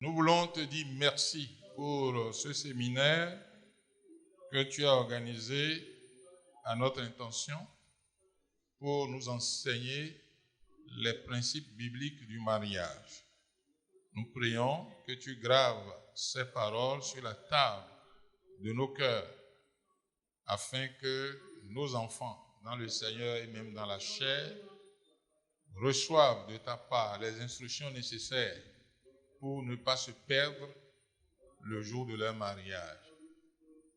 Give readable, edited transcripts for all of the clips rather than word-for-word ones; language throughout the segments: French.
Nous voulons te dire merci pour ce séminaire que tu as organisé à notre intention pour nous enseigner les principes bibliques du mariage. Nous prions que tu graves ces paroles sur la table de nos cœurs afin que nos enfants, dans le Seigneur et même dans la chair, reçoivent de ta part les instructions nécessaires pour ne pas se perdre le jour de leur mariage.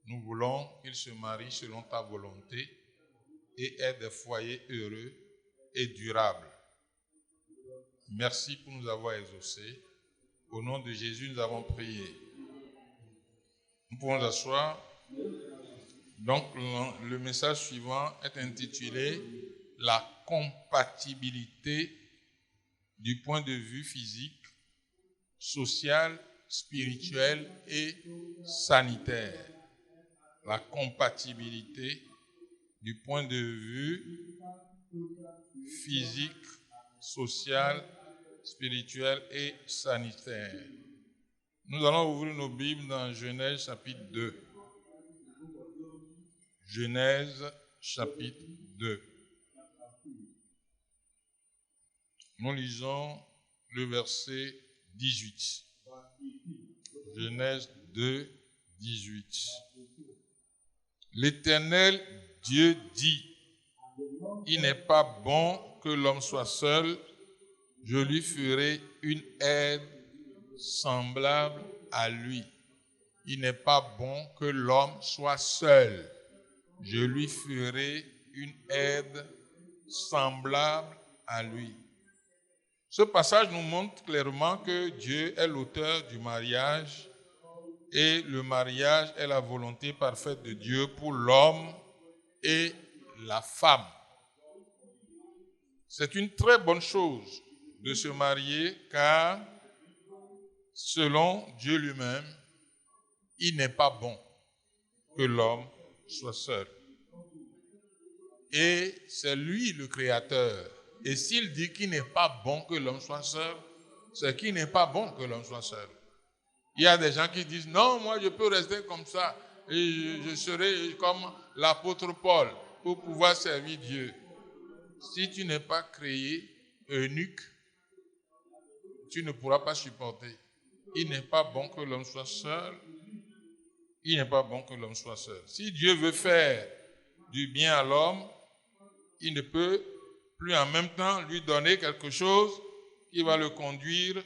Nous voulons qu'ils se marient selon ta volonté et aient des foyers heureux et durables. Merci pour nous avoir exaucés. Au nom de Jésus, nous avons prié. Nous pouvons nous asseoir. Donc, le message suivant est intitulé « La compatibilité du point de vue physique, social, spirituel et sanitaire ». La compatibilité du point de vue physique, social, spirituel et sanitaire. Nous allons ouvrir nos Bibles dans Genèse chapitre 2. Genèse chapitre 2. Nous lisons le verset 18. Genèse 2, 18. L'Éternel Dieu dit, « Il n'est pas bon que l'homme soit seul, je lui ferai une aide semblable à lui. » Il n'est pas bon que l'homme soit seul, je lui ferai une aide semblable à lui. Ce passage nous montre clairement que Dieu est l'auteur du mariage et le mariage est la volonté parfaite de Dieu pour l'homme et la femme. C'est une très bonne chose de se marier car, selon Dieu lui-même, il n'est pas bon que l'homme soit seul. Et c'est lui le créateur. Et s'il dit qu'il n'est pas bon que l'homme soit seul, c'est qu'il n'est pas bon que l'homme soit seul. Il y a des gens qui disent, non, moi je peux rester comme ça et je serai comme l'apôtre Paul pour pouvoir servir Dieu. Si tu n'es pas créé eunuque, tu ne pourras pas supporter. Il n'est pas bon que l'homme soit seul. Il n'est pas bon que l'homme soit seul. Si Dieu veut faire du bien à l'homme, il ne peut plus en même temps lui donner quelque chose qui va le conduire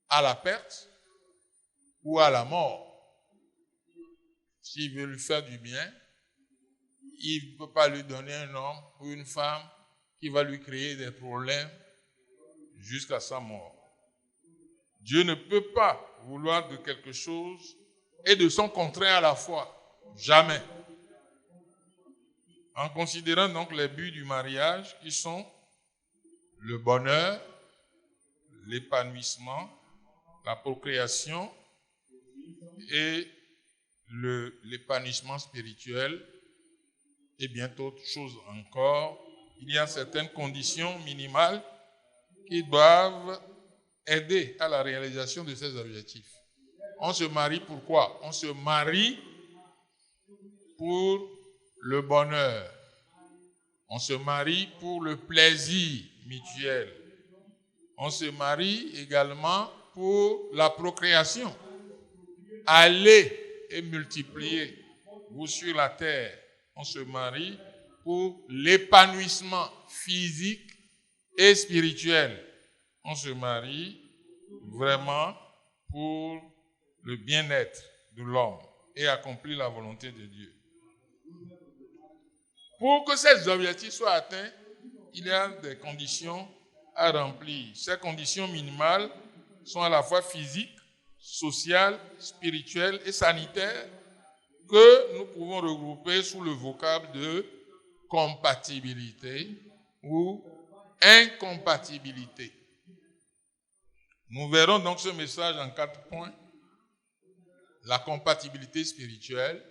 à la perte ou à la mort. S'il veut lui faire du bien, il ne peut pas lui donner un homme ou une femme qui va lui créer des problèmes jusqu'à sa mort. Dieu ne peut pas vouloir de quelque chose et de son contraire à la fois. Jamais. En considérant donc les buts du mariage qui sont le bonheur, l'épanouissement, la procréation et l'épanouissement spirituel et bien d'autres choses encore, il y a certaines conditions minimales qui doivent aider à la réalisation de ces objectifs. On se marie pourquoi? On se marie pour le bonheur. On se marie pour le plaisir mutuel. On se marie également pour la procréation. Allez et multipliez-vous sur la terre. On se marie pour l'épanouissement physique et spirituel. On se marie vraiment pour le bien-être de l'homme et accomplir la volonté de Dieu. Pour que ces objectifs soient atteints, il y a des conditions à remplir. Ces conditions minimales sont à la fois physiques, sociales, spirituelles et sanitaires que nous pouvons regrouper sous le vocable de compatibilité ou incompatibilité. Nous verrons donc ce message en 4 points. La compatibilité spirituelle.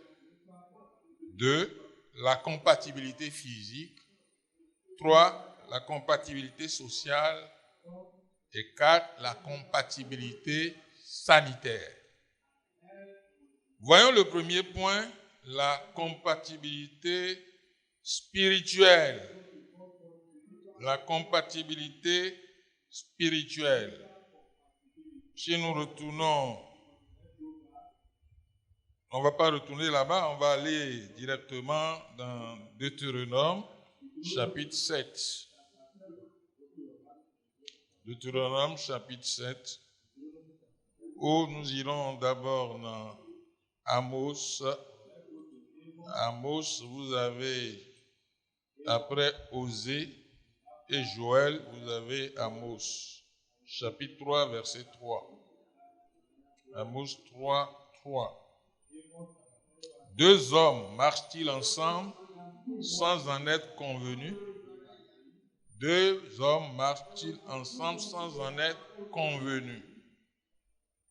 2. La compatibilité physique. 3. La compatibilité sociale. Et 4, la compatibilité sanitaire. Voyons le premier point, la compatibilité spirituelle. La compatibilité spirituelle. Si nous retournons, on ne va pas retourner là-bas, on va aller directement dans Deutéronome, chapitre 7. Deutéronome, chapitre 7, où nous irons d'abord dans Amos. Amos, vous avez, après Osée et Joël, vous avez Amos, chapitre 3, verset 3. Amos 3, 3. Deux hommes marchent-ils ensemble sans en être convenus? Deux hommes marchent-ils ensemble sans en être convenus?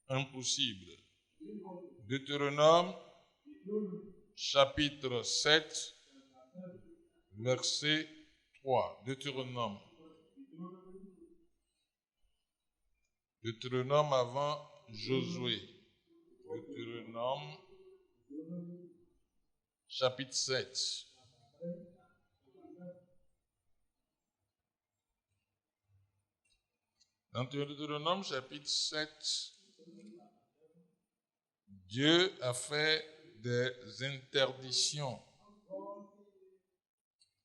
Impossible. Deutéronome, chapitre 7, verset 3. Deutéronome. Deutéronome avant Josué. Deutéronome, chapitre 7. Dans Deutéronome, chapitre 7, Dieu a fait des interdictions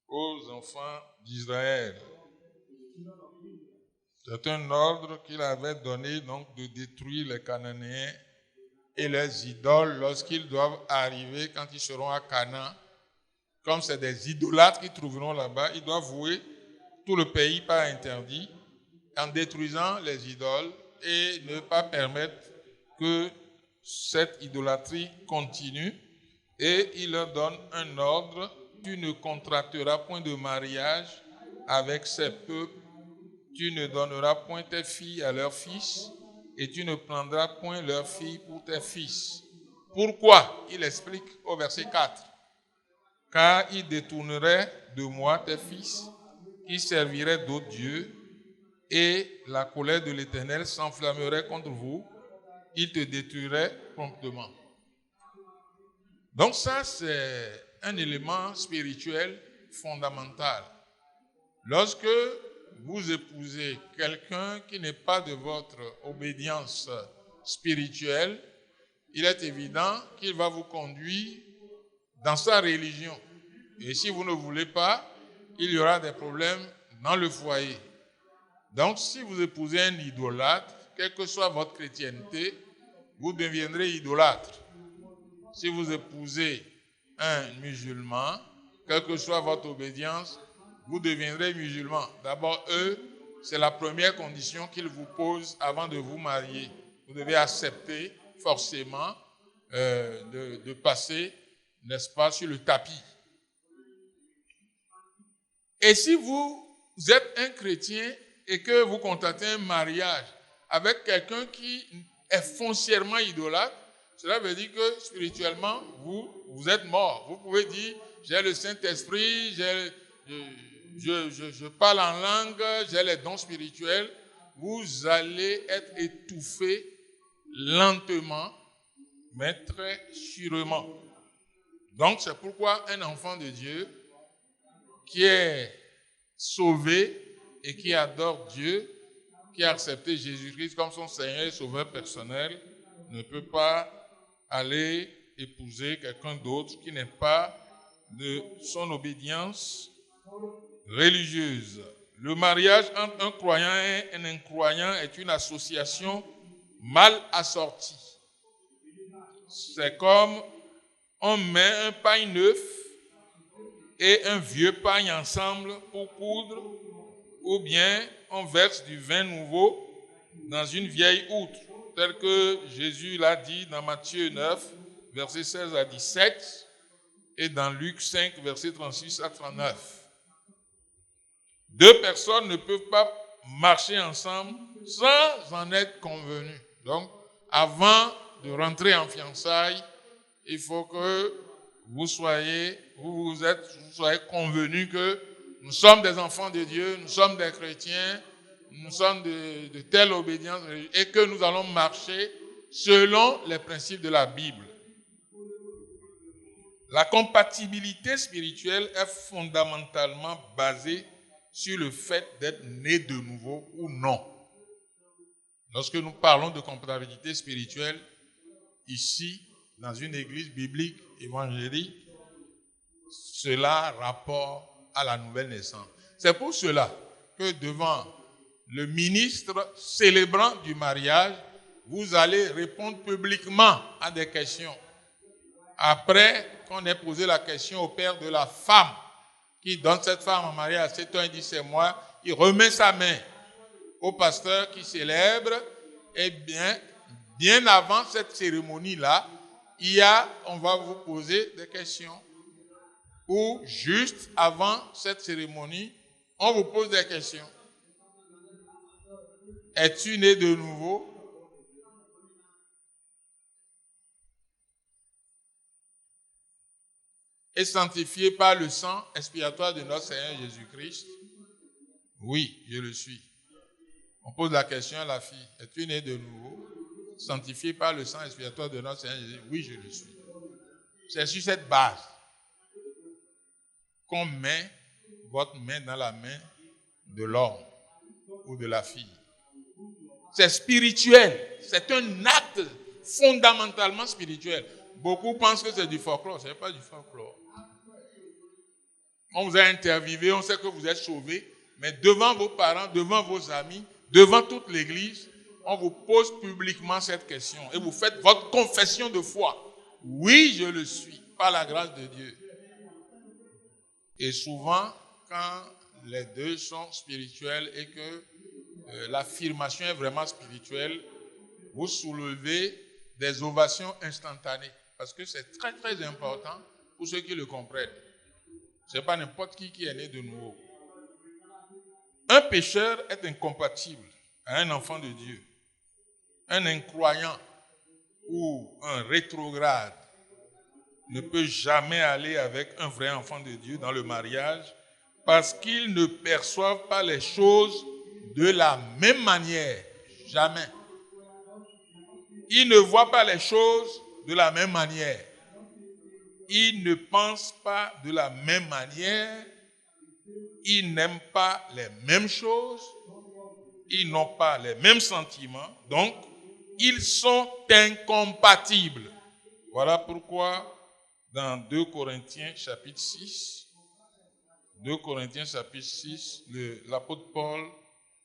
aux enfants d'Israël. C'est un ordre qu'il avait donné donc de détruire les Cananéens et leurs idoles lorsqu'ils doivent arriver, quand ils seront à Canaan. Comme c'est des idolâtres qu'ils trouveront là-bas, ils doivent vouer tout le pays par interdit en détruisant les idoles et ne pas permettre que cette idolâtrie continue. Et il leur donne un ordre: tu ne contracteras point de mariage avec ces peuples, tu ne donneras point tes filles à leurs fils, et tu ne prendras point leurs filles pour tes fils. Pourquoi? Il explique au verset 4. Car ils détourneraient de moi tes fils, qui serviraient d'autres dieux, et la colère de l'Éternel s'enflammerait contre vous, il te détruirait promptement. Donc ça, c'est un élément spirituel fondamental. Lorsque vous épousez quelqu'un qui n'est pas de votre obédience spirituelle, il est évident qu'il va vous conduire dans sa religion. Et si vous ne voulez pas, il y aura des problèmes dans le foyer. Donc, si vous épousez un idolâtre, quelle que soit votre chrétienté, vous deviendrez idolâtre. Si vous épousez un musulman, quelle que soit votre obédience, vous deviendrez musulman. D'abord, eux, c'est la première condition qu'ils vous posent avant de vous marier. Vous devez accepter forcément de passer, n'est-ce pas, sur le tapis. Et si vous êtes un chrétien et que vous contractez un mariage avec quelqu'un qui est foncièrement idolâtre, cela veut dire que spirituellement, vous êtes mort. Vous pouvez dire, j'ai le Saint-Esprit, je parle en langue, j'ai les dons spirituels. Vous allez être étouffé lentement, mais très sûrement. Donc, c'est pourquoi un enfant de Dieu qui est sauvé et qui adore Dieu, qui a accepté Jésus-Christ comme son Seigneur et Sauveur personnel, ne peut pas aller épouser quelqu'un d'autre qui n'est pas de son obédience religieuse. Le mariage entre un croyant et un incroyant est une association mal assortie. C'est comme on met un pagne neuf et un vieux pagne ensemble pour coudre, ou bien on verse du vin nouveau dans une vieille outre, tel que Jésus l'a dit dans Matthieu 9, versets 16 à 17, et dans Luc 5, versets 36 à 39. Deux personnes ne peuvent pas marcher ensemble sans en être convenues. Donc, avant de rentrer en fiançailles, il faut que vous soyez convenus que nous sommes des enfants de Dieu, nous sommes des chrétiens, nous sommes de telle obédience et que nous allons marcher selon les principes de la Bible. La compatibilité spirituelle est fondamentalement basée sur le fait d'être né de nouveau ou non. Lorsque nous parlons de compatibilité spirituelle, ici, dans une église biblique évangélique, cela a rapport à la nouvelle naissance. C'est pour cela que devant le ministre célébrant du mariage, vous allez répondre publiquement à des questions. Après qu'on ait posé la question au père de la femme, qui donne cette femme en mariage à 7 ans, il dit c'est moi, il remet sa main au pasteur qui célèbre, et bien avant cette cérémonie-là, on va vous poser des questions. Ou juste avant cette cérémonie, on vous pose des questions. Es-tu né de nouveau? Et sanctifié par le sang expiatoire de notre Seigneur Jésus-Christ? Oui, je le suis. On pose la question à la fille. Es-tu né de nouveau? Sanctifié par le sang expiatoire de notre Seigneur Jésus? Oui, je le suis. C'est sur cette base qu'on met votre main dans la main de l'homme ou de la fille. C'est spirituel. C'est un acte fondamentalement spirituel. Beaucoup pensent que c'est du folklore. Ce n'est pas du folklore. On vous a interviewé, on sait que vous êtes sauvé, mais devant vos parents, devant vos amis, devant toute l'église, on vous pose publiquement cette question et vous faites votre confession de foi. Oui, je le suis, par la grâce de Dieu. Et souvent, quand les deux sont spirituels et que l'affirmation est vraiment spirituelle, vous soulevez des ovations instantanées. Parce que c'est très, très important pour ceux qui le comprennent. Ce n'est pas n'importe qui est né de nouveau. Un pécheur est incompatible à un enfant de Dieu. Un incroyant ou un rétrograde ne peut jamais aller avec un vrai enfant de Dieu dans le mariage parce qu'ils ne perçoivent pas les choses de la même manière. Jamais. Ils ne voient pas les choses de la même manière. Ils ne pensent pas de la même manière. Ils n'aiment pas les mêmes choses. Ils n'ont pas les mêmes sentiments. Donc, ils sont incompatibles. Voilà pourquoi dans 2 Corinthiens chapitre 6, l'apôtre Paul,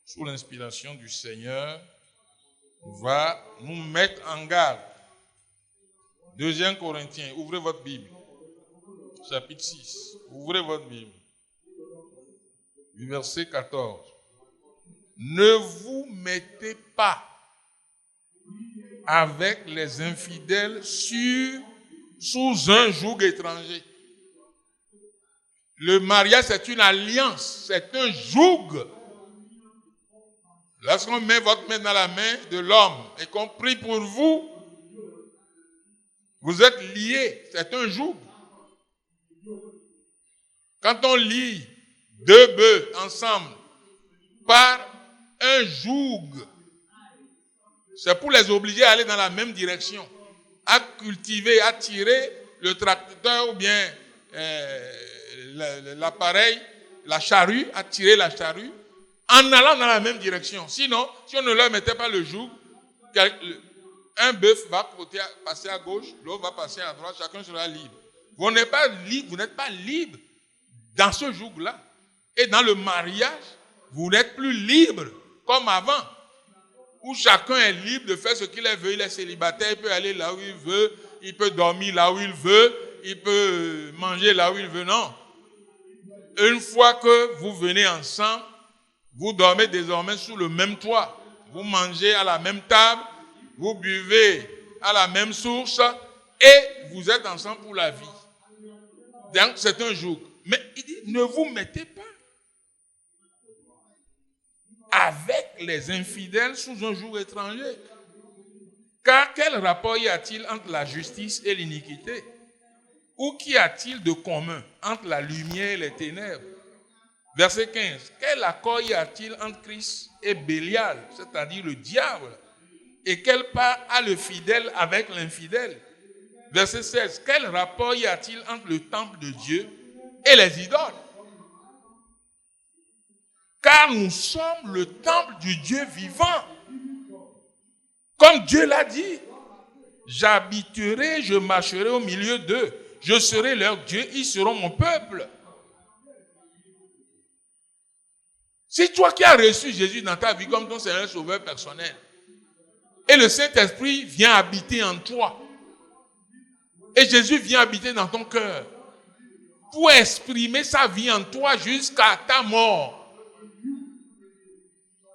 sous l'inspiration du Seigneur, va nous mettre en garde. 2 Corinthiens, ouvrez votre Bible. Chapitre 6, ouvrez votre Bible. Du verset 14. Ne vous mettez pas avec les infidèles sous un joug étranger. Le mariage, c'est une alliance, c'est un joug. Lorsqu'on met votre main dans la main de l'homme et qu'on prie pour vous, vous êtes liés, c'est un joug. Quand on lie 2 bœufs ensemble par un joug, c'est pour les obliger à aller dans la même direction, à cultiver, à tirer le tracteur ou bien l'appareil, la charrue, à tirer la charrue, en allant dans la même direction. Sinon, si on ne leur mettait pas le joug, un bœuf va passer à gauche, l'autre va passer à droite, chacun sera libre. Vous n'êtes pas libre dans ce joug-là. Et dans le mariage, vous n'êtes plus libre comme avant, où chacun est libre de faire ce qu'il veut. Il est célibataire, il peut aller là où il veut, il peut dormir là où il veut, il peut manger là où il veut. Non. Une fois que vous venez ensemble, vous dormez désormais sous le même toit. Vous mangez à la même table, vous buvez à la même source et vous êtes ensemble pour la vie. Donc c'est un joug. Mais il dit, ne vous mettez pas avec les infidèles sous un joug étranger. Car quel rapport y a-t-il entre la justice et l'iniquité? Ou qu'y a-t-il de commun entre la lumière et les ténèbres? Verset 15. Quel accord y a-t-il entre Christ et Bélial, c'est-à-dire le diable? Et quelle part a le fidèle avec l'infidèle? Verset 16. Quel rapport y a-t-il entre le temple de Dieu et les idoles? Car nous sommes le temple du Dieu vivant. Comme Dieu l'a dit, j'habiterai, je marcherai au milieu d'eux. Je serai leur Dieu, ils seront mon peuple. Si toi qui as reçu Jésus dans ta vie comme ton Seigneur Sauveur personnel, et le Saint-Esprit vient habiter en toi, et Jésus vient habiter dans ton cœur, pour exprimer sa vie en toi jusqu'à ta mort,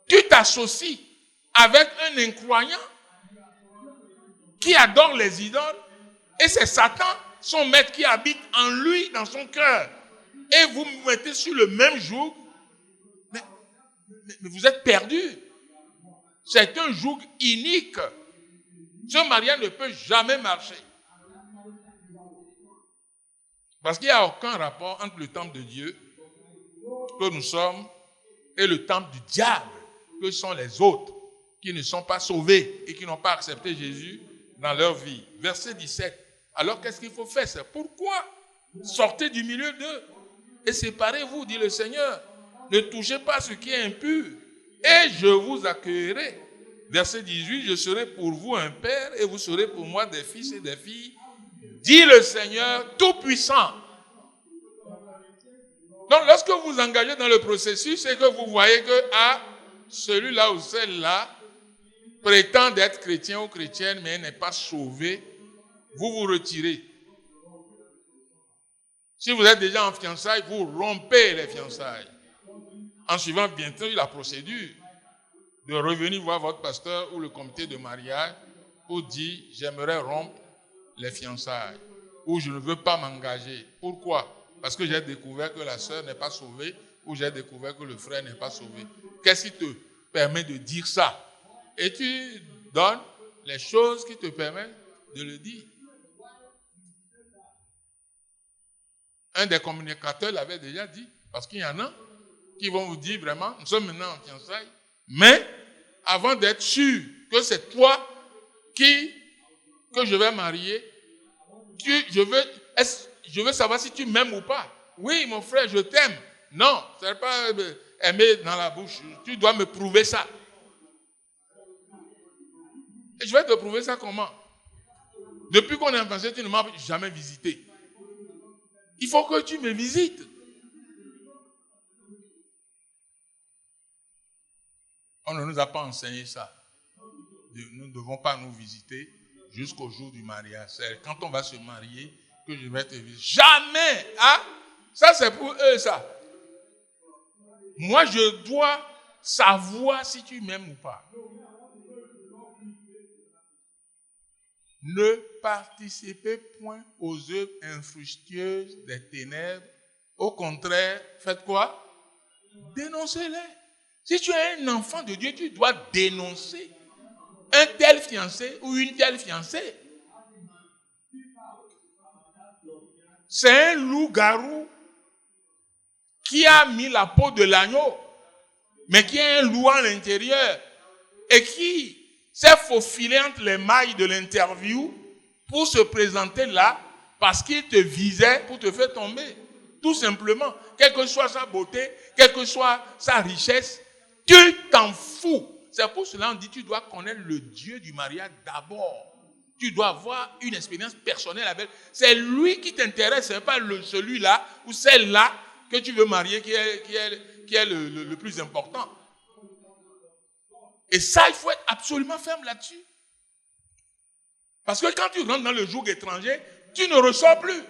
tu t'associes avec un incroyant qui adore les idoles, et c'est Satan, son maître, qui habite en lui, dans son cœur, et vous vous mettez sur le même joug, mais vous êtes perdus. C'est un joug unique. Ce mariage ne peut jamais marcher. Parce qu'il n'y a aucun rapport entre le temple de Dieu que nous sommes et le temple du diable que sont les autres qui ne sont pas sauvés et qui n'ont pas accepté Jésus dans leur vie. Verset 17. Alors qu'est-ce qu'il faut faire? C'est pourquoi sortez du milieu d'eux et séparez-vous, dit le Seigneur. Ne touchez pas ce qui est impur et je vous accueillerai. Verset 18. Je serai pour vous un père et vous serez pour moi des fils et des filles, dit le Seigneur Tout-Puissant. Donc, lorsque vous vous engagez dans le processus, c'est que vous voyez que celui-là ou celle-là prétend être chrétien ou chrétienne, mais n'est pas sauvé, vous vous retirez. Si vous êtes déjà en fiançailles, vous rompez les fiançailles. En suivant bientôt la procédure de revenir voir votre pasteur ou le comité de mariage pour dire « j'aimerais rompre les fiançailles » ou « je ne veux pas m'engager ». Pourquoi? Parce que j'ai découvert que la sœur n'est pas sauvée ou j'ai découvert que le frère n'est pas sauvé. Qu'est-ce qui te permet de dire ça? Et tu donnes les choses qui te permettent de le dire. Un des communicateurs l'avait déjà dit, parce qu'il y en a qui vont vous dire vraiment, nous sommes maintenant en fiançailles, mais avant d'être sûr que c'est toi que je vais marier, je veux savoir si tu m'aimes ou pas. Oui, mon frère, je t'aime. Non, ce n'est pas aimer dans la bouche. Tu dois me prouver ça. Et je vais te prouver ça comment? Depuis qu'on est en fiançailles, tu ne m'as jamais visité. Il faut que tu me visites. On ne nous a pas enseigné ça. Nous ne devons pas nous visiter jusqu'au jour du mariage. C'est quand on va se marier que je vais te visiter. Jamais! Hein? Ça, c'est pour eux, ça. Moi, je dois savoir si tu m'aimes ou pas. Ne participez point aux œuvres infructueuses des ténèbres. Au contraire, faites quoi? Dénoncez-les. Si tu es un enfant de Dieu, tu dois dénoncer un tel fiancé ou une telle fiancée. C'est un loup-garou qui a mis la peau de l'agneau, mais qui est un loup à l'intérieur et qui s'est faufilé entre les mailles de l'interview pour se présenter là parce qu'il te visait pour te faire tomber. Tout simplement, quelle que soit sa beauté, quelle que soit sa richesse, tu t'en fous. C'est pour cela qu'on dit tu dois connaître le Dieu du mariage d'abord. Tu dois avoir une expérience personnelle avec. C'est lui qui t'intéresse, ce n'est pas celui-là ou celle-là que tu veux marier qui est le plus important. Et ça, il faut être absolument ferme là-dessus. Parce que quand tu rentres dans le joug étranger, tu ne ressors plus.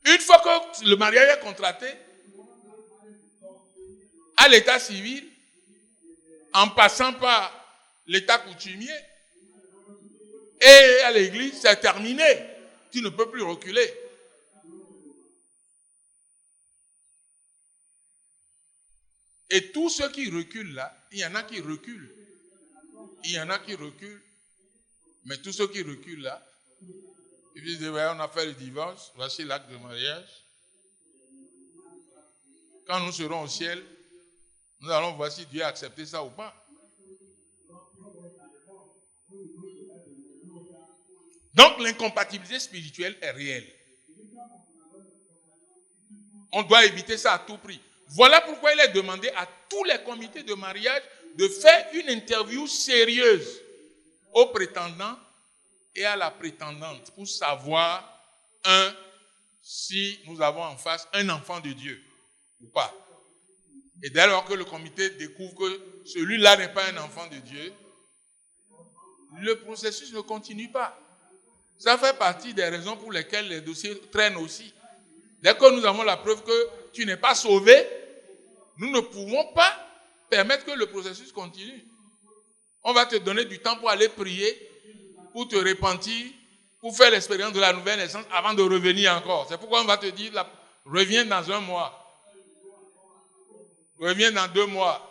Une fois que le mariage est contracté, à l'état civil, en passant par l'état coutumier, et à l'église, c'est terminé. Tu ne peux plus reculer. Et tous ceux qui reculent là, il y en a qui reculent. Il y en a qui reculent. Mais tous ceux qui reculent là, ils disent, ouais, on a fait le divorce, voici l'acte de mariage. quand nous serons au ciel, nous allons voir si Dieu a accepté ça ou pas. Donc l'incompatibilité spirituelle est réelle. On doit éviter ça à tout prix. Voilà pourquoi il est demandé à tous les comités de mariage de faire une interview sérieuse aux prétendants et à la prétendante pour savoir, si nous avons en face un enfant de Dieu ou pas. Et dès lors que le comité découvre que celui-là n'est pas un enfant de Dieu, le processus ne continue pas. Ça fait partie des raisons pour lesquelles les dossiers traînent aussi. Dès que nous avons la preuve que tu n'es pas sauvé, nous ne pouvons pas permettre que le processus continue. On va te donner du temps pour aller prier, pour te repentir, pour faire l'expérience de la nouvelle naissance avant de revenir encore. C'est pourquoi on va te dire, reviens dans 1 mois. Reviens dans 2 mois.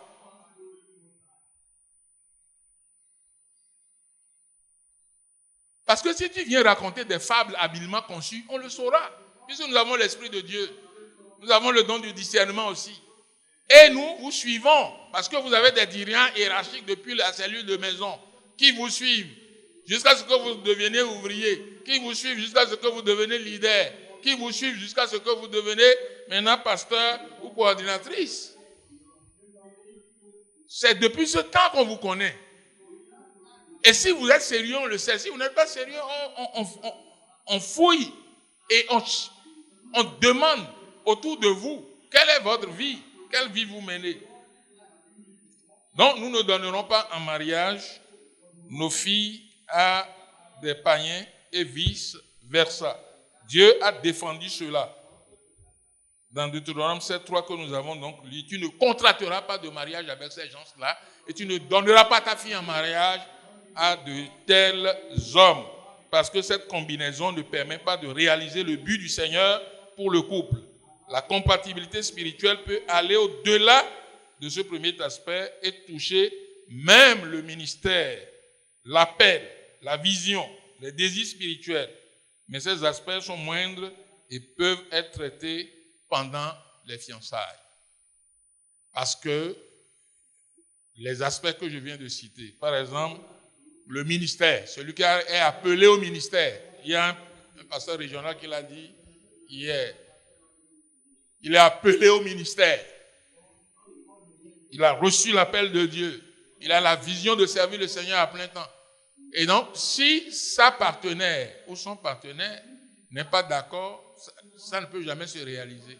Parce que si tu viens raconter des fables habilement conçues, on le saura. Puisque nous avons l'Esprit de Dieu. Nous avons le don du discernement aussi. Et nous vous suivons. Parce que vous avez des dirigeants hiérarchiques depuis la cellule de maison qui vous suivent jusqu'à ce que vous deveniez ouvrier, qui vous suivent jusqu'à ce que vous devenez leader, qui vous suivent jusqu'à ce que vous devenez maintenant pasteur ou coordinatrice. C'est depuis ce temps qu'on vous connaît. Et si vous êtes sérieux, on le sait. Si vous n'êtes pas sérieux, on fouille et on demande autour de vous quelle est votre vie, quelle vie vous menez. Donc, nous ne donnerons pas en mariage nos filles à des païens et vice-versa. Dieu a défendu cela. Dans Deutéronome 7.3 que nous avons donc lu, tu ne contracteras pas de mariage avec ces gens-là et tu ne donneras pas ta fille en mariage à de tels hommes, parce que cette combinaison ne permet pas de réaliser le but du Seigneur pour le couple. La compatibilité spirituelle peut aller au-delà de ce premier aspect et toucher même le ministère, l'appel, la vision, les désirs spirituels. Mais ces aspects sont moindres et peuvent être traités pendant les fiançailles. Parce que les aspects que je viens de citer, par exemple, le ministère, celui qui est appelé au ministère. Il y a un pasteur régional qui l'a dit hier. Il est appelé au ministère. Il a reçu l'appel de Dieu. Il a la vision de servir le Seigneur à plein temps. Et donc, si sa partenaire ou son partenaire n'est pas d'accord, ça ne peut jamais se réaliser.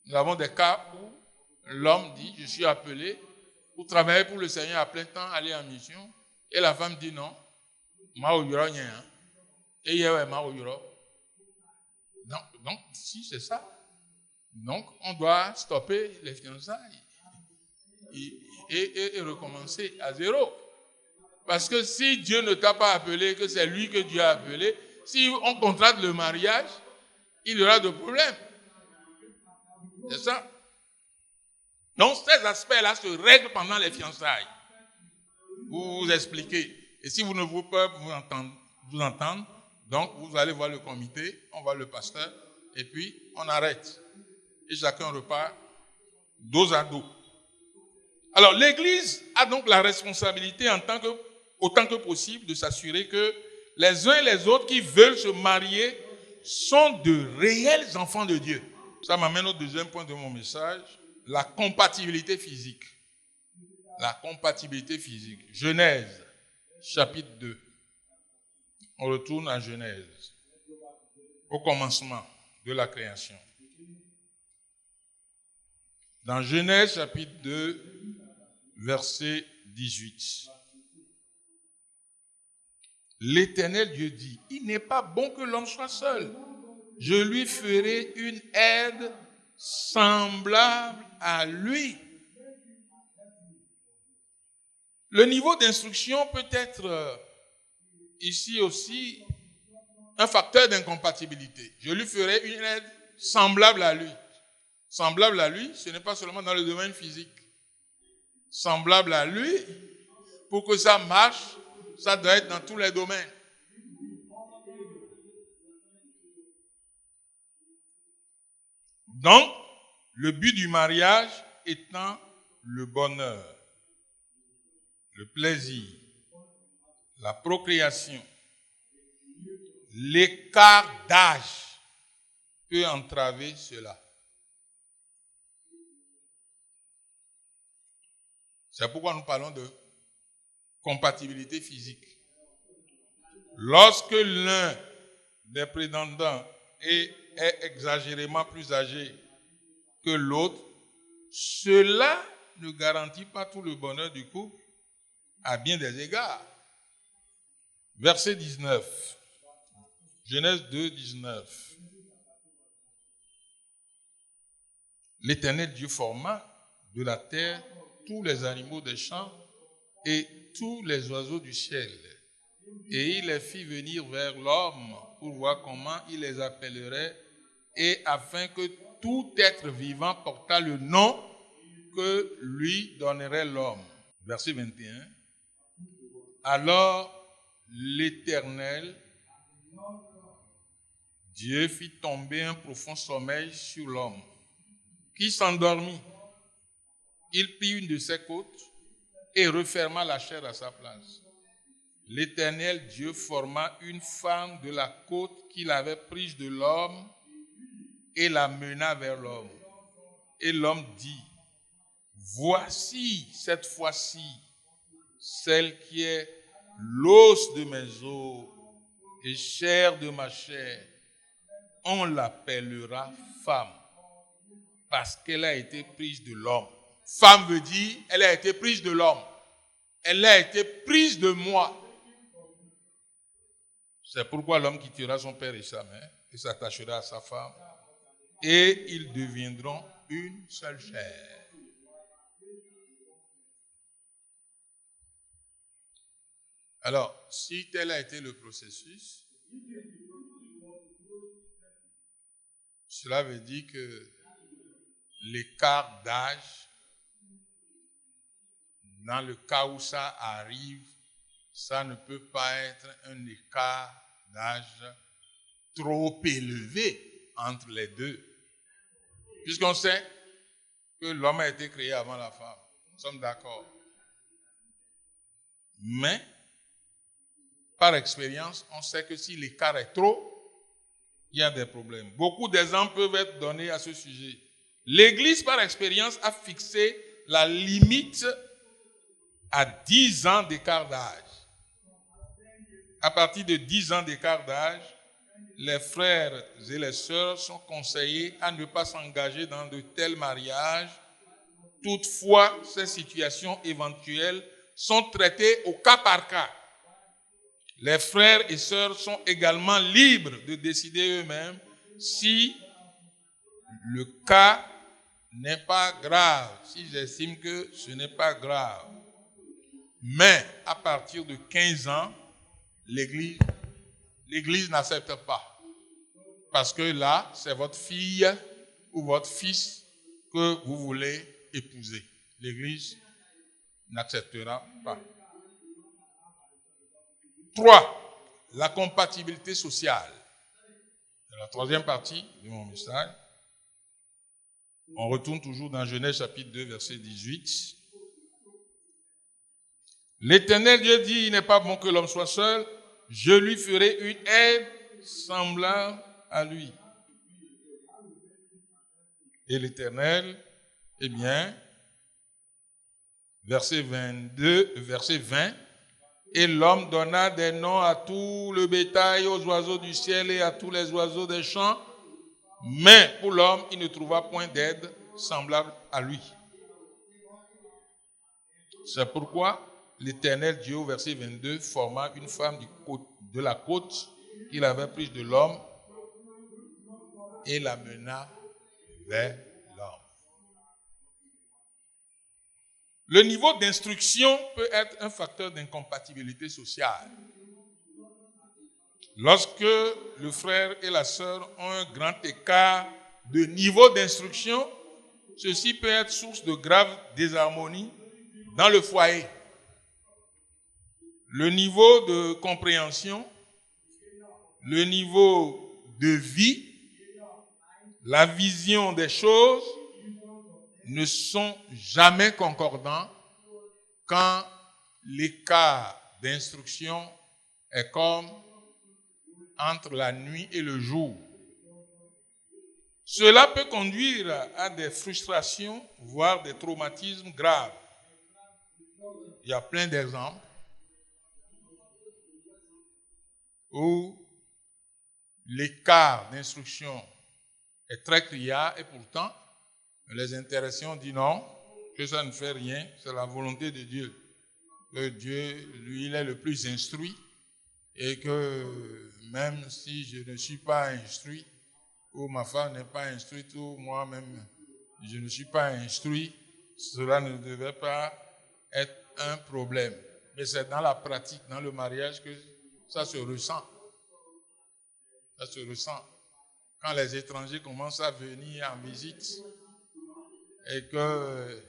Nous avons des cas où l'homme dit, je suis appelé pour travailler pour le Seigneur à plein temps, aller en mission. Et la femme dit non. Donc, si c'est ça, donc on doit stopper les fiançailles et recommencer à zéro. Parce que si Dieu ne t'a pas appelé, que c'est lui que Dieu a appelé, si on contracte le mariage, il y aura de problèmes. C'est ça. Donc, ces aspects-là se règlent pendant les fiançailles. Vous expliquez. Et si vous ne voulez pas vous entendre, donc vous allez voir le comité, on voit le pasteur, et puis on arrête. Et chacun repart dos à dos. Alors, l'Église a donc la responsabilité autant que possible de s'assurer que les uns et les autres qui veulent se marier sont de réels enfants de Dieu. Ça m'amène au deuxième point de mon message, la compatibilité physique. La compatibilité physique. Genèse, chapitre 2. On retourne à Genèse, au commencement de la création. Dans Genèse, chapitre 2, verset 18. L'Éternel Dieu dit, il n'est pas bon que l'homme soit seul. Je lui ferai une aide semblable à lui. Le niveau d'instruction peut être ici aussi un facteur d'incompatibilité. Je lui ferai une aide semblable à lui. Semblable à lui, ce n'est pas seulement dans le domaine physique. Semblable à lui, pour que ça marche, ça doit être dans tous les domaines. Donc, Le but du mariage étant le bonheur, le plaisir, la procréation. L'écart d'âge peut entraver cela. C'est pourquoi nous parlons de compatibilité physique. Lorsque l'un des prétendants est exagérément plus âgé que l'autre, cela ne garantit pas tout le bonheur du couple à bien des égards. Verset 19. Genèse 2, 19. L'Éternel Dieu forma de la terre tous les animaux des champs et tous les oiseaux du ciel. Et il les fit venir vers l'homme pour voir comment il les appellerait et afin que tout être vivant portât le nom que lui donnerait l'homme. Verset 21. Alors l'Éternel Dieu fit tomber un profond sommeil sur l'homme, qui s'endormit. Il prit une de ses côtes et referma la chair à sa place. L'Éternel Dieu forma une femme de la côte qu'il avait prise de l'homme et la mena vers l'homme. Et l'homme dit, voici cette fois-ci celle qui est l'os de mes os et chair de ma chair. On l'appellera femme parce qu'elle a été prise de l'homme. Femme veut dire, elle a été prise de l'homme. Elle a été prise de moi. C'est pourquoi l'homme quittera son père et sa mère et s'attachera à sa femme et ils deviendront une seule chair. Alors, si tel a été le processus, cela veut dire que l'écart d'âge, dans le cas où ça arrive, ça ne peut pas être un écart d'âge trop élevé entre les deux. Puisqu'on sait que l'homme a été créé avant la femme. Nous sommes d'accord. Mais, par expérience, on sait que si l'écart est trop, il y a des problèmes. Beaucoup d'exemples peuvent être donnés à ce sujet. L'Église, par expérience, a fixé la limite à 10 ans d'écart d'âge. À partir de 10 ans d'écart d'âge, les frères et les sœurs sont conseillés à ne pas s'engager dans de tels mariages. Toutefois, ces situations éventuelles sont traitées au cas par cas. Les frères et sœurs sont également libres de décider eux-mêmes si le cas n'est pas grave, s'ils estiment que ce n'est pas grave. Mais à partir de 15 ans, l'Église n'accepte pas. Parce que là, c'est votre fille ou votre fils que vous voulez épouser. L'Église n'acceptera pas. 3. La compatibilité sociale. Dans la troisième partie de mon message, on retourne toujours dans Genèse chapitre 2, verset 18. L'Éternel Dieu dit, il n'est pas bon que l'homme soit seul, je lui ferai une aide semblable à lui. Et l'Éternel, eh bien, verset 20, et l'homme donna des noms à tout le bétail, aux oiseaux du ciel et à tous les oiseaux des champs, mais pour l'homme, il ne trouva point d'aide semblable à lui. C'est pourquoi l'Éternel Dieu, au verset 22, forma une femme de la côte qu'il avait prise de l'homme et la mena vers l'homme. Le niveau d'instruction peut être un facteur d'incompatibilité sociale. Lorsque le frère et la sœur ont un grand écart de niveau d'instruction, ceci peut être source de graves désharmonies dans le foyer. Le niveau de compréhension, le niveau de vie, la vision des choses ne sont jamais concordants quand l'écart d'instruction est comme entre la nuit et le jour. Cela peut conduire à des frustrations, voire des traumatismes graves. Il y a plein d'exemples où l'écart d'instruction est très criard et pourtant les intéressés ont dit non, que ça ne fait rien, c'est la volonté de Dieu. Que Dieu, lui, il est le plus instruit et que même si je ne suis pas instruit, ou ma femme n'est pas instruite, ou moi-même je ne suis pas instruit, cela ne devait pas être un problème. Mais c'est dans la pratique, dans le mariage que ça se ressent. Ça se ressent. Quand les étrangers commencent à venir en visite et que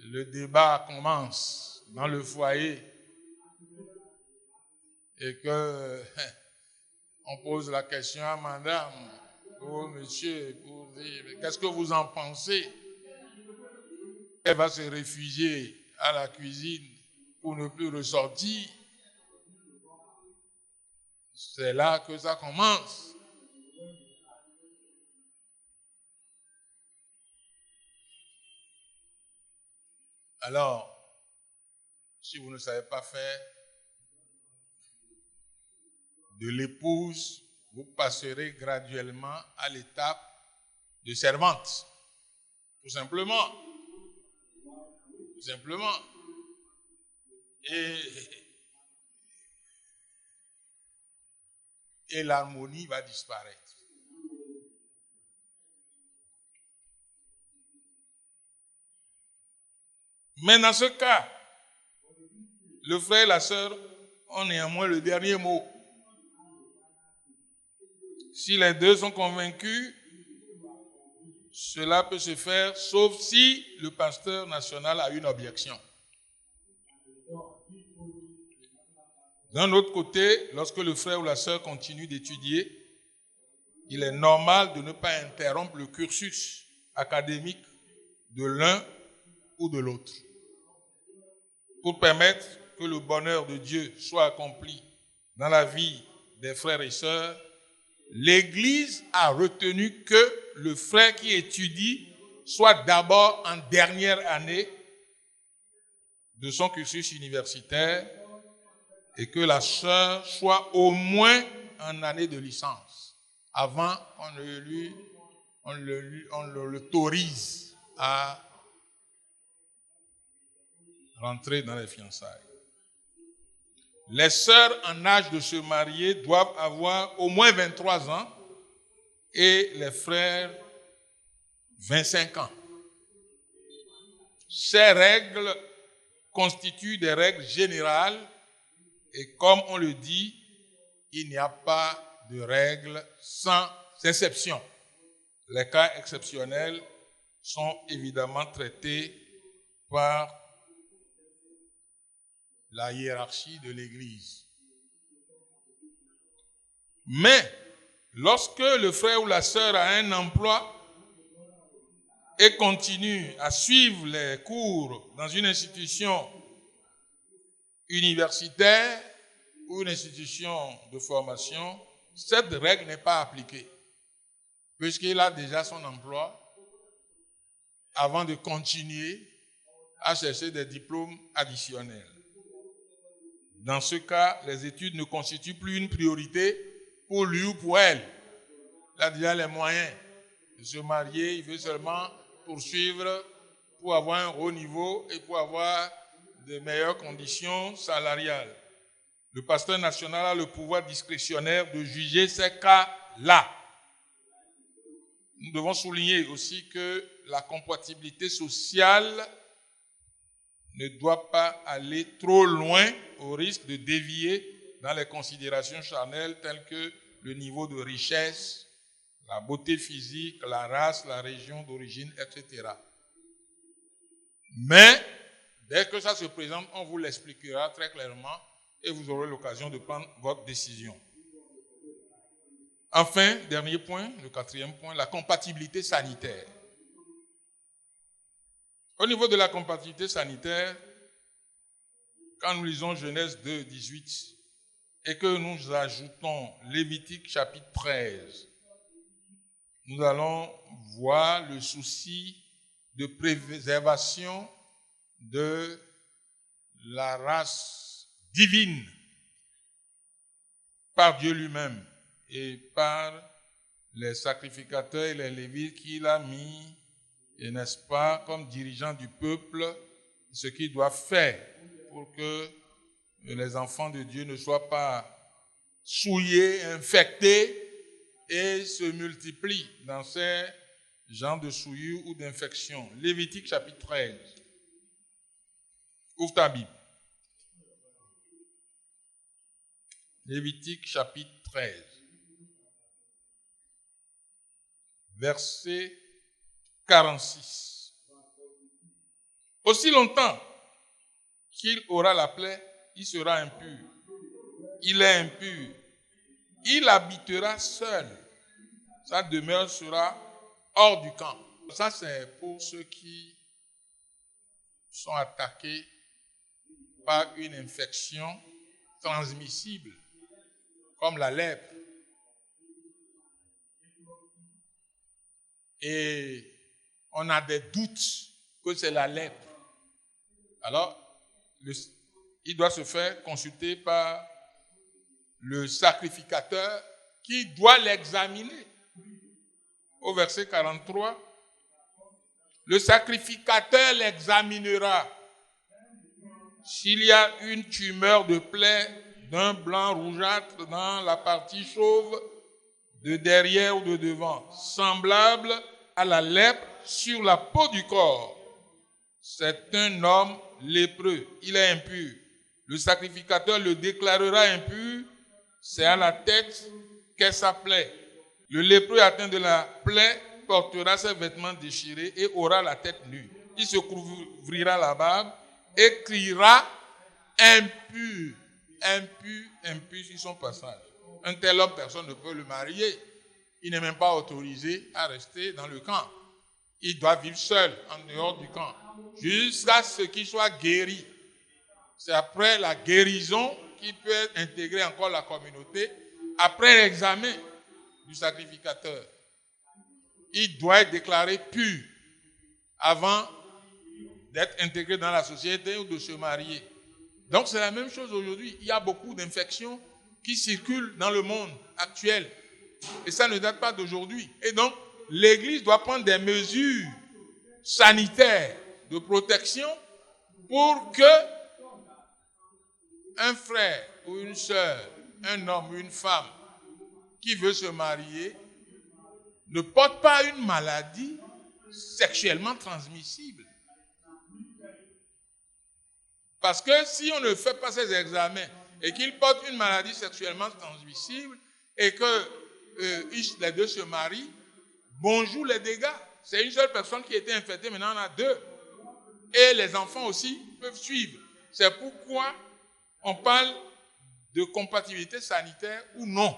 le débat commence dans le foyer et que on pose la question à madame, au monsieur, pour dire qu'est-ce que vous en pensez? Elle va se réfugier à la cuisine pour ne plus ressortir. C'est là que ça commence. Alors, si vous ne savez pas faire de l'épouse, vous passerez graduellement à l'étape de servante. Tout simplement. Tout simplement. Et l'harmonie va disparaître. Mais dans ce cas, le frère et la sœur ont néanmoins le dernier mot. Si les deux sont convaincus, cela peut se faire, sauf si le pasteur national a une objection. D'un autre côté, lorsque le frère ou la sœur continue d'étudier, il est normal de ne pas interrompre le cursus académique de l'un ou de l'autre. Pour permettre que le bonheur de Dieu soit accompli dans la vie des frères et sœurs, l'Église a retenu que le frère qui étudie soit d'abord en dernière année de son cursus universitaire et que la sœur soit au moins en année de licence avant qu'on l'autorise à rentrer dans les fiançailles. Les sœurs en âge de se marier doivent avoir au moins 23 ans et les frères 25 ans. Ces règles constituent des règles générales et comme on le dit, il n'y a pas de règles sans exception. Les cas exceptionnels sont évidemment traités par la hiérarchie de l'Église. Mais lorsque le frère ou la sœur a un emploi et continue à suivre les cours dans une institution universitaire ou une institution de formation, cette règle n'est pas appliquée, puisqu'il a déjà son emploi avant de continuer à chercher des diplômes additionnels. Dans ce cas, les études ne constituent plus une priorité pour lui ou pour elle. Il a déjà les moyens de se marier, il veut seulement poursuivre pour avoir un haut niveau et pour avoir de meilleures conditions salariales. Le pasteur national a le pouvoir discrétionnaire de juger ces cas-là. Nous devons souligner aussi que la compatibilité sociale ne doit pas aller trop loin au risque de dévier dans les considérations charnelles telles que le niveau de richesse, la beauté physique, la race, la région d'origine, etc. Mais, dès que ça se présente, on vous l'expliquera très clairement et vous aurez l'occasion de prendre votre décision. Enfin, dernier point, le quatrième point, la compatibilité sanitaire. Au niveau de la compatibilité sanitaire, quand nous lisons Genèse 2, 18, et que nous ajoutons Lévitique chapitre 13, nous allons voir le souci de préservation de la race divine par Dieu lui-même et par les sacrificateurs et les Lévites qu'il a mis, et n'est-ce pas, comme dirigeants du peuple, ce qu'ils doivent faire pour que les enfants de Dieu ne soient pas souillés, infectés et se multiplient dans ces genres de souillures ou d'infections. Lévitique chapitre 13. Ouvre ta Bible. Lévitique chapitre 13. Verset 46. Aussi longtemps qu'il aura la plaie, il sera impur. Il est impur. Il habitera seul. Sa demeure sera hors du camp. Ça, c'est pour ceux qui sont attaqués par une infection transmissible, comme la lèpre. Et on a des doutes que c'est la lèpre. Alors, il doit se faire consulter par le sacrificateur qui doit l'examiner. Au verset 43, le sacrificateur l'examinera. S'il y a une tumeur de plaie d'un blanc rougeâtre dans la partie chauve de derrière ou de devant, semblable à la lèpre sur la peau du corps, c'est un homme lépreux, il est impur. Le sacrificateur le déclarera impur, c'est à la tête qu'est sa plaie. Le lépreux atteint de la plaie portera ses vêtements déchirés et aura la tête nue. Il se couvrira la barbe et criera impur, impur, impur sur son passage. Un tel homme, personne ne peut le marier. Il n'est même pas autorisé à rester dans le camp. Il doit vivre seul, en dehors du camp, jusqu'à ce qu'il soit guéri. C'est après la guérison qu'il peut intégrer encore la communauté, après l'examen du sacrificateur. Il doit être déclaré pur avant d'être intégré dans la société ou de se marier. Donc c'est la même chose aujourd'hui. Il y a beaucoup d'infections qui circulent dans le monde actuel. Et ça ne date pas d'aujourd'hui. Et donc, l'Église doit prendre des mesures sanitaires de protection pour que un frère ou une sœur, un homme ou une femme qui veut se marier ne porte pas une maladie sexuellement transmissible. Parce que si on ne fait pas ces examens et qu'il porte une maladie sexuellement transmissible et que les deux se marient, bonjour les dégâts. C'est une seule personne qui était infectée, maintenant on a deux. Et les enfants aussi peuvent suivre. C'est pourquoi on parle de compatibilité sanitaire ou non.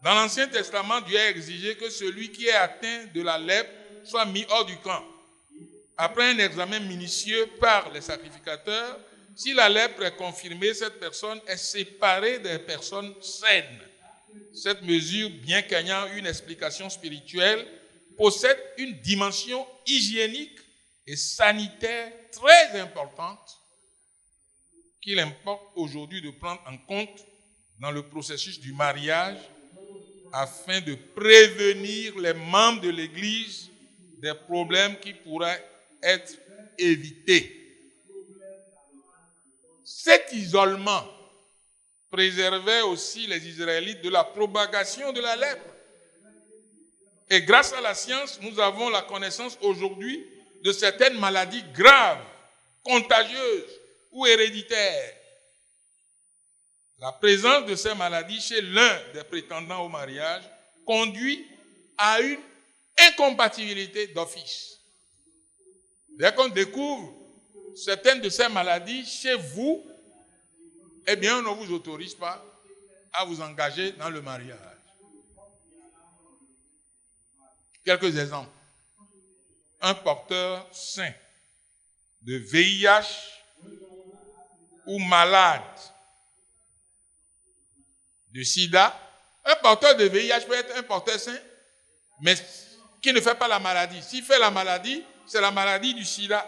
Dans l'Ancien Testament, Dieu a exigé que celui qui est atteint de la lèpre soit mis hors du camp. Après un examen minutieux par les sacrificateurs, si la lèpre est confirmée, cette personne est séparée des personnes saines. Cette mesure, bien qu'ayant une explication spirituelle, possède une dimension hygiénique et sanitaire très importante qu'il importe aujourd'hui de prendre en compte dans le processus du mariage afin de prévenir les membres de l'Église des problèmes qui pourraient être évités. Cet isolement préservait aussi les Israélites de la propagation de la lèpre. Et grâce à la science, nous avons la connaissance aujourd'hui de certaines maladies graves, contagieuses ou héréditaires. La présence de ces maladies chez l'un des prétendants au mariage conduit à une incompatibilité d'office. Dès qu'on découvre certaines de ces maladies chez vous, eh bien, on ne vous autorise pas à vous engager dans le mariage. Quelques exemples. un porteur sain de VIH ou malade de sida. Un porteur de VIH peut être un porteur sain, mais qui ne fait pas la maladie. S'il fait la maladie, c'est la maladie du sida.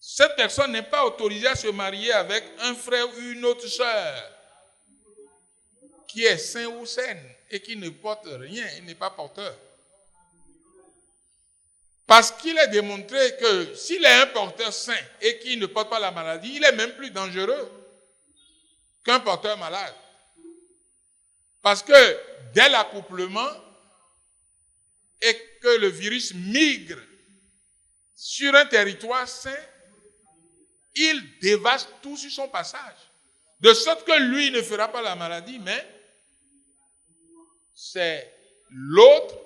Cette personne n'est pas autorisée à se marier avec un frère ou une autre sœur qui est sain ou saine et qui ne porte rien, il n'est pas porteur. Parce qu'il est démontré que s'il est un porteur sain et qui ne porte pas la maladie, il est même plus dangereux qu'un porteur malade. Parce que dès l'accouplement et que le virus migre sur un territoire sain, il dévaste tout sur son passage. De sorte que lui ne fera pas la maladie, mais c'est l'autre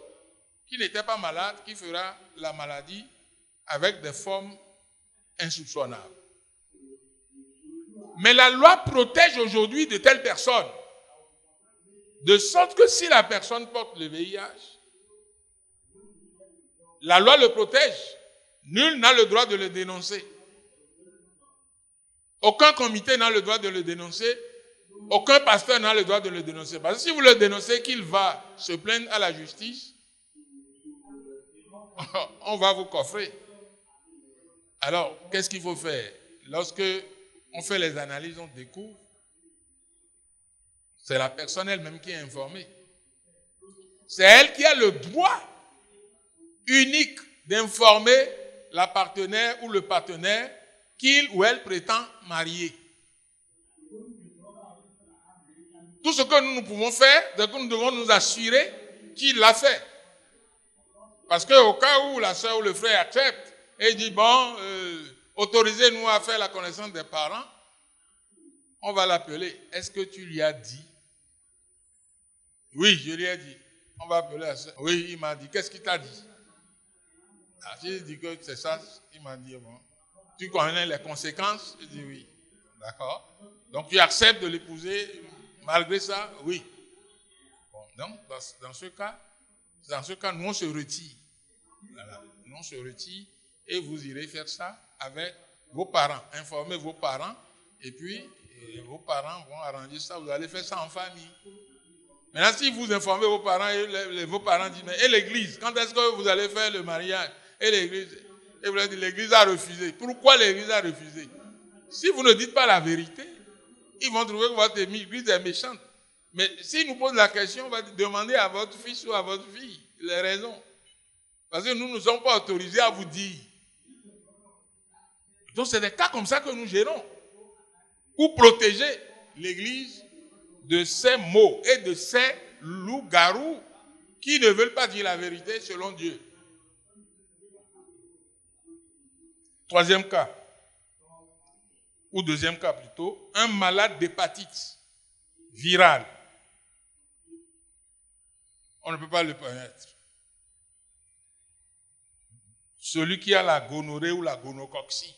qui n'était pas malade qui fera la maladie avec des formes insoupçonnables. Mais la loi protège aujourd'hui de telles personnes. De sorte que si la personne porte le VIH, la loi le protège. Nul n'a le droit de le dénoncer. Aucun comité n'a le droit de le dénoncer. Aucun pasteur n'a le droit de le dénoncer. Parce que si vous le dénoncez, qu'il va se plaindre à la justice, on va vous coffrer. Alors, qu'est-ce qu'il faut faire? Lorsque on fait les analyses, on découvre, c'est la personne elle-même qui est informée. C'est elle qui a le droit unique d'informer la partenaire ou le partenaire qu'il ou elle prétend marier. Tout ce que nous pouvons faire, c'est que nous devons nous assurer qu'il l'a fait. Parce qu'au cas où la soeur ou le frère accepte et dit, bon, autorisez-nous à faire la connaissance des parents, on va l'appeler. Est-ce que tu lui as dit? Oui, je lui ai dit. On va appeler la soeur. Oui, il m'a dit. Qu'est-ce qu'il t'a dit? Ah, j'ai dit que c'est ça. Il m'a dit, bon, tu connais les conséquences? Je dis oui. D'accord. Donc tu acceptes de l'épouser malgré ça? Oui. Bon, donc dans ce cas, nous on se retire. Voilà. Nous on se retire et vous irez faire ça avec vos parents. Informez vos parents et puis vos parents vont arranger ça. Vous allez faire ça en famille. Maintenant, si vous informez vos parents et vos parents disent, mais et l'église, quand est-ce que vous allez faire le mariage? Et l'église, et vous leur dites, l'église a refusé. Pourquoi l'église a refusé? Si vous ne dites pas la vérité, ils vont trouver que votre église est méchante. Mais s'ils nous posent la question, on va demander à votre fils ou à votre fille les raisons. Parce que nous ne sommes pas autorisés à vous dire. Donc c'est des cas comme ça que nous gérons. Pour protéger l'église de ces mots et de ces loups-garous qui ne veulent pas dire la vérité selon Dieu. Troisième cas, ou deuxième cas plutôt, un malade d'hépatite virale. On ne peut pas le permettre. Celui qui a la gonorrhée ou la gonococcie,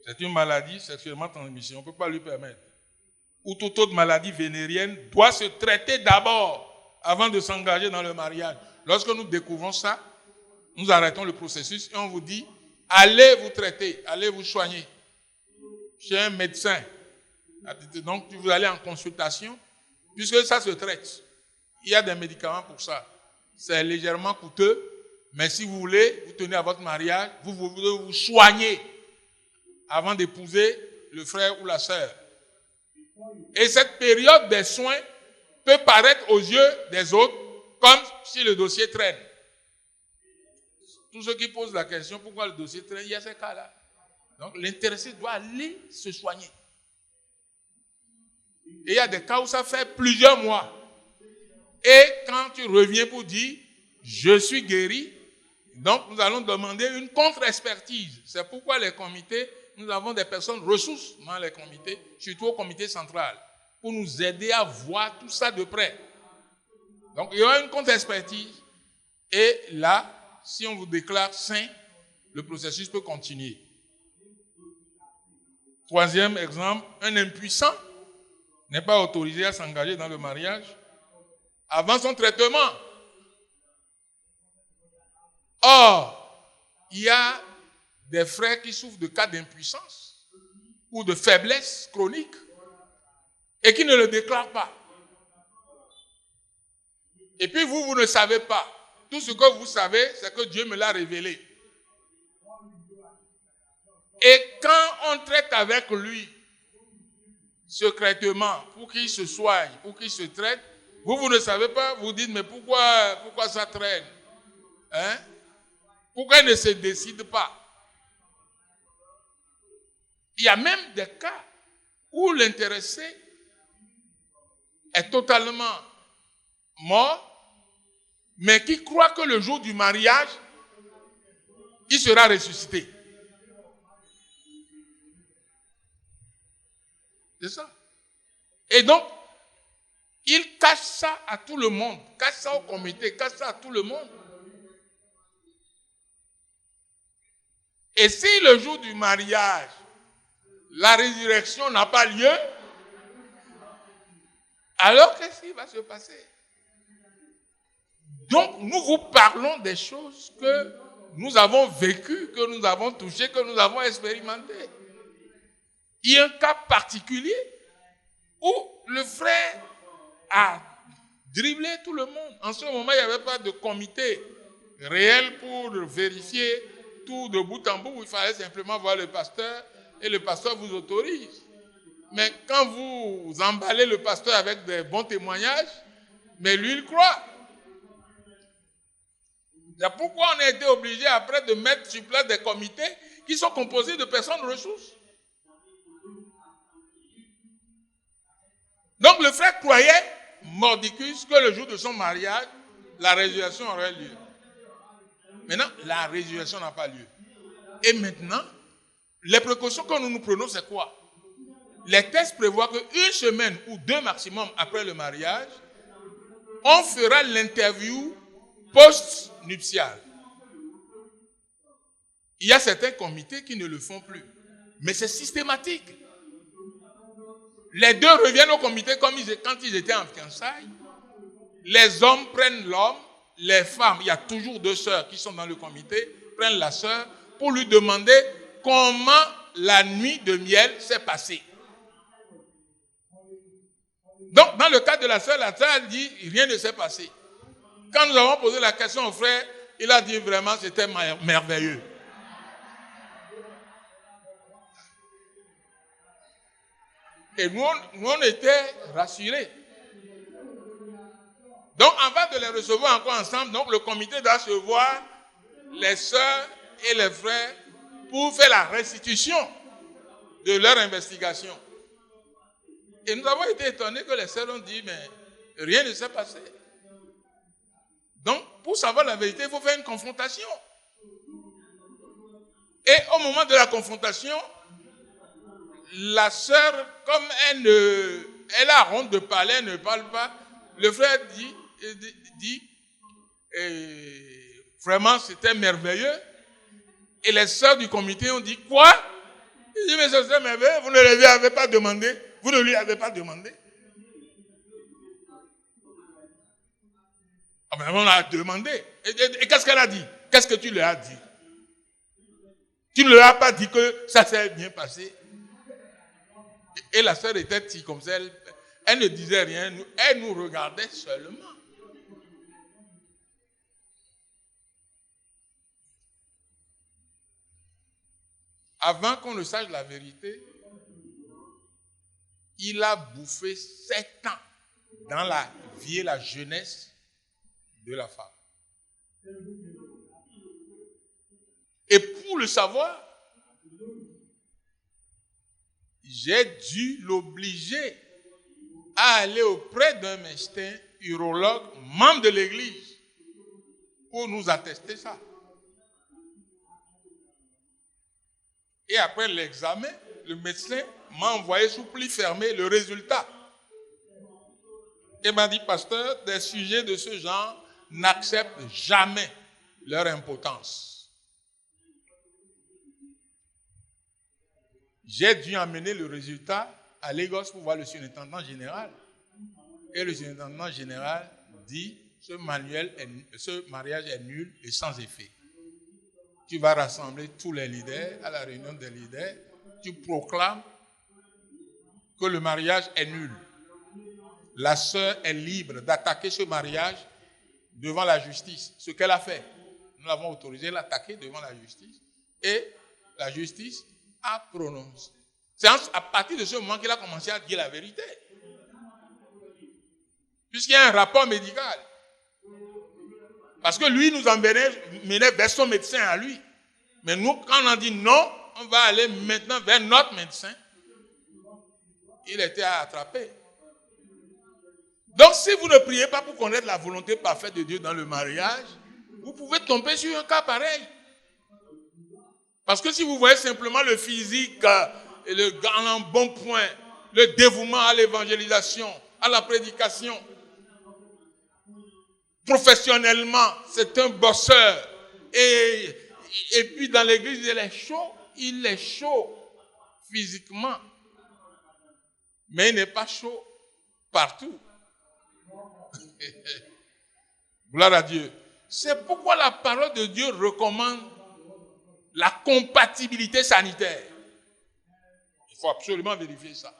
c'est une maladie sexuellement transmissible, on ne peut pas lui permettre. Ou toute autre maladie vénérienne doit se traiter d'abord avant de s'engager dans le mariage. Lorsque nous découvrons ça, nous arrêtons le processus et on vous dit, allez vous traiter, allez vous soigner chez un médecin. Donc vous allez en consultation, puisque ça se traite. Il y a des médicaments pour ça. C'est légèrement coûteux, mais si vous voulez, vous tenez à votre mariage, vous vous soignez avant d'épouser le frère ou la sœur. Et cette période des soins peut paraître aux yeux des autres comme si le dossier traîne. Tous ceux qui posent la question pourquoi le dossier traîne, il y a ces cas-là. Donc l'intéressé doit aller se soigner. Et il y a des cas où ça fait plusieurs mois. Et quand tu reviens pour dire je suis guéri, donc nous allons demander une contre-expertise. C'est pourquoi les comités, nous avons des personnes ressources dans les comités, surtout au comité central, pour nous aider à voir tout ça de près. Donc il y aura une contre-expertise. Et là, si on vous déclare sain, le processus peut continuer. Troisième exemple, un impuissant n'est pas autorisé à s'engager dans le mariage avant son traitement. Or, il y a des frères qui souffrent de cas d'impuissance ou de faiblesse chronique et qui ne le déclarent pas. Et puis vous ne savez pas. Tout ce que vous savez, c'est que Dieu me l'a révélé. Et quand on traite avec lui, secrètement, pour qu'il se soigne, pour qu'il se traite, vous ne savez pas, vous dites, mais pourquoi ça traîne? Hein? Pourquoi il ne se décide pas? Il y a même des cas où l'intéressé est totalement mort, mais qui croit que le jour du mariage, il sera ressuscité. C'est ça. Et donc, il cache ça à tout le monde, cache ça au comité, cache ça à tout le monde. Et si le jour du mariage, la résurrection n'a pas lieu, alors qu'est-ce qui va se passer? Donc, nous vous parlons des choses que nous avons vécues, que nous avons touchées, que nous avons expérimentées. Il y a un cas particulier où le frère a dribblé tout le monde. En ce moment, il n'y avait pas de comité réel pour vérifier tout de bout en bout. Il fallait simplement voir le pasteur et le pasteur vous autorise. Mais quand vous emballez le pasteur avec des bons témoignages, mais lui, il croit. C'est pourquoi on a été obligé après de mettre sur place des comités qui sont composés de personnes ressources. Donc le frère croyait, mordicus, que le jour de son mariage, la résurrection aurait lieu. Maintenant, la résurrection n'a pas lieu. Et maintenant, les précautions que nous prenons, c'est quoi? Les textes prévoient qu'une semaine ou 2 maximum après le mariage, on fera l'interview post-nuptiale. Il y a certains comités qui ne le font plus. Mais c'est systématique. Les 2 reviennent au comité comme quand ils étaient en fiançailles. Les hommes prennent l'homme, les femmes, il y a toujours 2 sœurs qui sont dans le comité, prennent la sœur pour lui demander comment la nuit de miel s'est passée. Donc, dans le cas de la sœur dit rien ne s'est passé. Quand nous avons posé la question au frère, il a dit vraiment c'était merveilleux. Et nous, on était rassurés. Donc, avant de les recevoir encore ensemble, donc le comité doit se voir, les sœurs et les frères, pour faire la restitution de leur investigation. Et nous avons été étonnés que les sœurs ont dit, mais rien ne s'est passé. Donc, pour savoir la vérité, il faut faire une confrontation. Et au moment de la confrontation, la sœur, comme elle a honte de parler, elle ne parle pas, le frère dit vraiment c'était merveilleux. Et les sœurs du comité ont dit quoi? Il dit mais c'est merveilleux, vous ne lui avez pas demandé. Vous ne lui avez pas demandé. Ah ben on l'a demandé. Et qu'est-ce qu'elle a dit? Qu'est-ce que tu lui as dit? Tu ne lui as pas dit que ça s'est bien passé. Et la sœur était petite comme ça, elle ne disait rien, elle nous regardait seulement. Avant qu'on ne sache la vérité, il a bouffé 7 ans dans la vie et la jeunesse de la femme. Et pour le savoir, j'ai dû l'obliger à aller auprès d'un médecin urologue, membre de l'église, pour nous attester ça. Et après l'examen, le médecin m'a envoyé sous pli fermé le résultat. Et m'a dit, pasteur, des sujets de ce genre n'acceptent jamais leur impotence. J'ai dû emmener le résultat à Lagos pour voir le surintendant général. Et le surintendant général dit, ce mariage est nul et sans effet. tu vas rassembler tous les leaders à la réunion des leaders, tu proclames que le mariage est nul. La sœur est libre d'attaquer ce mariage devant la justice. Ce qu'elle a fait, nous l'avons autorisé à l'attaquer devant la justice et la justice a prononcé. C'est à partir de ce moment qu'il a commencé à dire la vérité. Puisqu'il y a un rapport médical. Parce que lui nous emmenait vers son médecin à lui. Mais nous, quand on a dit non, on va aller maintenant vers notre médecin. Il était attrapé. Donc, si vous ne priez pas pour connaître la volonté parfaite de Dieu dans le mariage, vous pouvez tomber sur un cas pareil. Parce que si vous voyez simplement le physique et le en bon point, le dévouement à l'évangélisation, à la prédication, professionnellement, c'est un bosseur. Et puis dans l'église, il est chaud physiquement. Mais il n'est pas chaud partout. Gloire à Dieu. C'est pourquoi la parole de Dieu recommande la compatibilité sanitaire. Il faut absolument vérifier ça.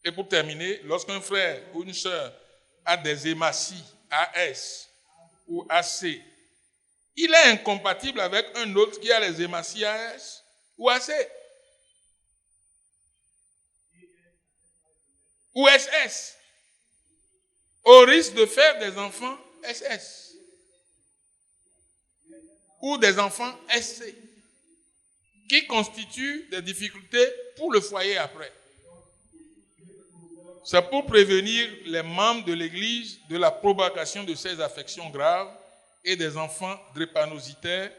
Et pour terminer, lorsqu'un frère ou une sœur a des hématies AS ou AC, il est incompatible avec un autre qui a les hématies AS ou AC. Ou SS. Au risque de faire des enfants SS. Ou des enfants SC. Qui constituent des difficultés pour le foyer après. C'est pour prévenir les membres de l'Église de la propagation de ces affections graves et des enfants drépanocytaires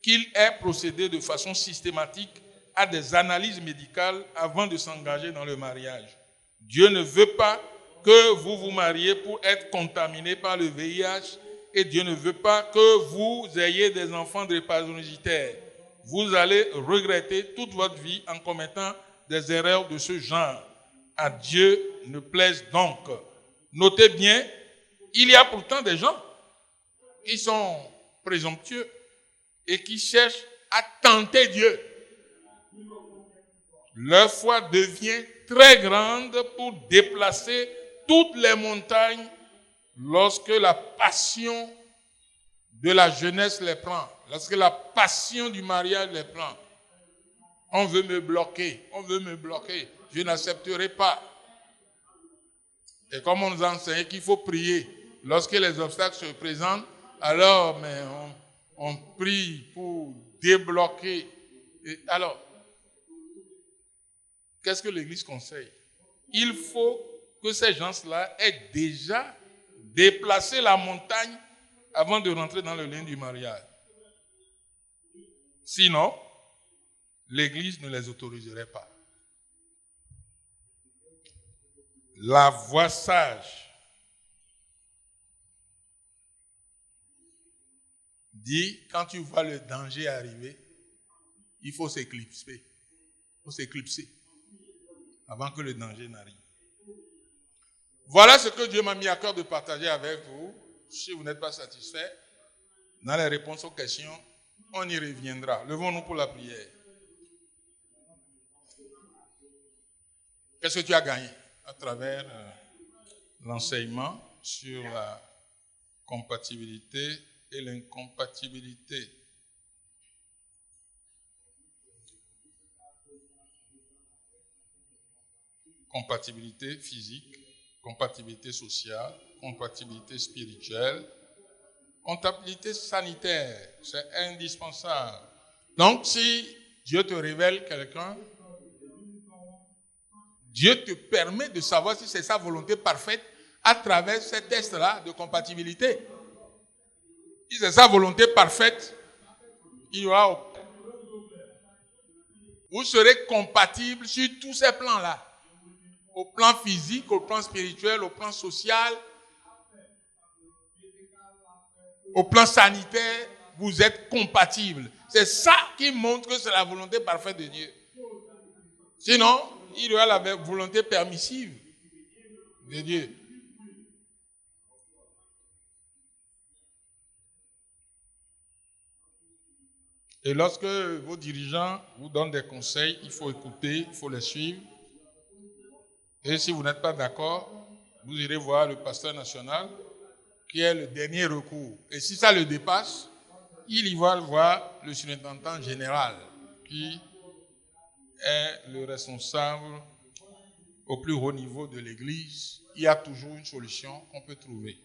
qu'il est procédé de façon systématique à des analyses médicales avant de s'engager dans le mariage. Dieu ne veut pas que vous vous mariez pour être contaminé par le VIH et Dieu ne veut pas que vous ayez des enfants drépanocytaires. Vous allez regretter toute votre vie en commettant des erreurs de ce genre. À Dieu ne plaise donc. Notez bien, il y a pourtant des gens qui sont présomptueux et qui cherchent à tenter Dieu. Leur foi devient très grande pour déplacer toutes les montagnes lorsque la passion de la jeunesse les prend, lorsque la passion du mariage les prend. On veut me bloquer, je n'accepterai pas. Et comme on nous a enseigné qu'il faut prier lorsque les obstacles se présentent, alors on prie pour débloquer. Et alors, qu'est-ce que l'Église conseille? Il faut que ces gens-là aient déjà déplacé la montagne avant de rentrer dans le lien du mariage. Sinon, l'Église ne les autoriserait pas. La voie sage dit, quand tu vois le danger arriver, il faut s'éclipser. Il faut s'éclipser avant que le danger n'arrive. Voilà ce que Dieu m'a mis à cœur de partager avec vous. Si vous n'êtes pas satisfait, dans les réponses aux questions, on y reviendra. Levons-nous pour la prière. Qu'est-ce que tu as gagné à travers l'enseignement sur la compatibilité et l'incompatibilité? Compatibilité physique, compatibilité sociale, compatibilité spirituelle, compatibilité sanitaire, c'est indispensable. Donc, si Dieu te révèle quelqu'un, Dieu te permet de savoir si c'est sa volonté parfaite à travers ces tests-là de compatibilité. Si c'est sa volonté parfaite, il y aura... Vous serez compatibles sur tous ces plans-là. Au plan physique, au plan spirituel, au plan social, au plan sanitaire, vous êtes compatibles. C'est ça qui montre que c'est la volonté parfaite de Dieu. Sinon, il y aura la volonté permissive de Dieu. Et lorsque vos dirigeants vous donnent des conseils, il faut écouter, il faut les suivre. Et si vous n'êtes pas d'accord, vous irez voir le pasteur national, qui est le dernier recours. Et si ça le dépasse, il y va voir le surintendant général, qui est le responsable au plus haut niveau de l'Église. Il y a toujours une solution qu'on peut trouver.